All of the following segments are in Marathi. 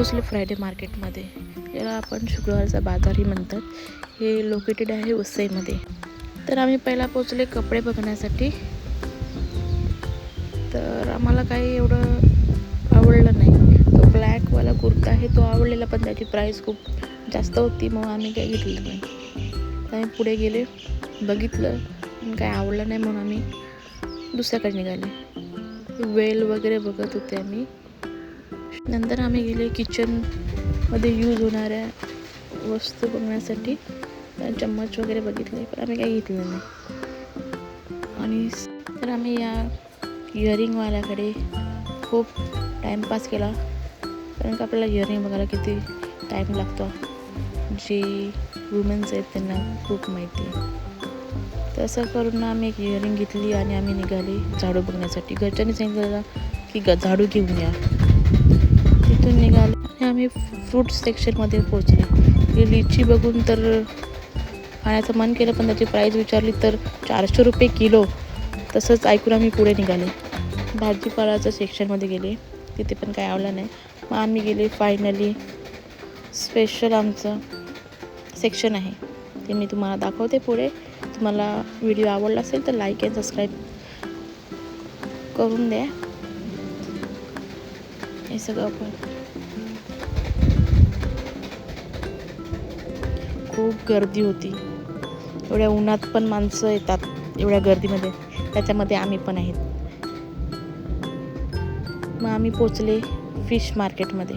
पोचले फ्रायडे मार्केटमध्ये. याला आपण शुक्रवारचा बाजारही म्हणतात. हे लोकेटेड आहे वसईमध्ये. तर आम्ही पहिला पोचले कपडे बघण्यासाठी. तर आम्हाला काही एवढं आवडलं नाही. तो ब्लॅकवाला कुर्ता आहे तो आवडलेला, पण त्याची प्राईस खूप जास्त होती, मग आम्ही काही घेतलं नाही. तर आम्ही पुढे गेले, बघितलं, पण काही आवडलं नाही म्हणून आम्ही दुसऱ्याकडे निघाले. वेल वगैरे बघत होते आम्ही. नंतर आम्ही गेले किचनमध्ये यूज होणाऱ्या वस्तू बघण्यासाठी. चम्मच वगैरे बघितले, पण आम्ही काही घेतलं नाही. आणि तर आम्ही या इयरिंगवाल्याकडे खूप टाईमपास केला, कारण का आपल्याला इयरिंग बघायला किती टाईम लागतो, जे वुमेन्स आहेत त्यांना खूप माहिती आहे. तसं करून आम्ही एक इयरिंग घेतली आणि आम्ही निघाले झाडू बघण्यासाठी. घरच्यांनी सांगितलं की झाडू घेऊन या. तिथून निघाले आणि आम्ही फ्रूट सेक्शनमध्ये पोचले. ही लिची बघून तर खाण्याचं मन केलं, पण त्याची प्राईस विचारली तर 400 रुपये किलो. तसंच ऐकून आम्ही पुढे निघाले. भाजीपालाच्या सेक्शनमध्ये गेले, तिथे पण काय आवडलं नाही. मग आम्ही गेले फायनली स्पेशल आमचं सेक्शन आहे, ते मी तुम्हाला दाखवते पुढे. तुम्हाला व्हिडिओ आवडला असेल तर लाईक आणि सबस्क्राईब करून द्या. हे सगळं पण खूप गर्दी होती. एवढ्या उन्हात पण माणसं येतात, एवढ्या गर्दीमध्ये, त्याच्यामध्ये आम्ही पण आहेत. मग आम्ही पोचले फिश मार्केटमध्ये.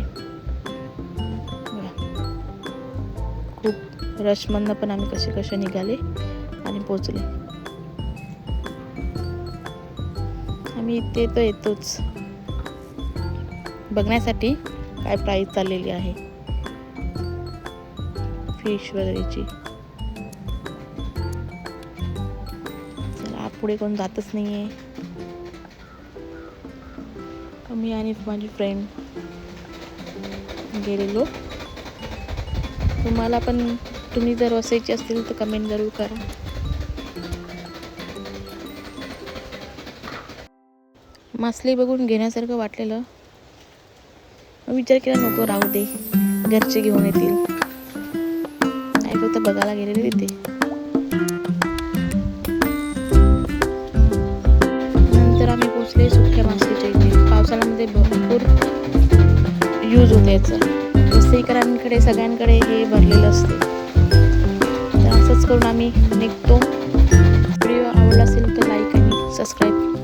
खूप रशमधनं पण आम्ही कसे निघाले आणि पोचले. आम्ही इथे तर येतोच बघण्यासाठी काय प्राईस चाललेली आहे फिश वगैरेची. चला, पुढे कोण जातच नाही आहे. मी आणि माझी फ्रेंड गेलेलो. तुम्हाला पण, तुम्ही जर वसईचे असतील तर कमेंट जरूर करा. मासली बघून घेण्यासारखं वाटलेलं, विचार केला नको राहू दे, घरचे घेऊन येतील. आई फक्त बघायला गेलेले तिथे. नंतर आम्ही पोचले सुक्या मासलीच्या इथे. पावसाळ्यामध्ये भरपूर यूज होते याचं. वसईकरांकडे सगळ्यांकडे हे भरलेलं असते. तर असंच करून आम्ही निघतो. व्हिडिओ आवडला असेल तर लाईक आणि सबस्क्राईब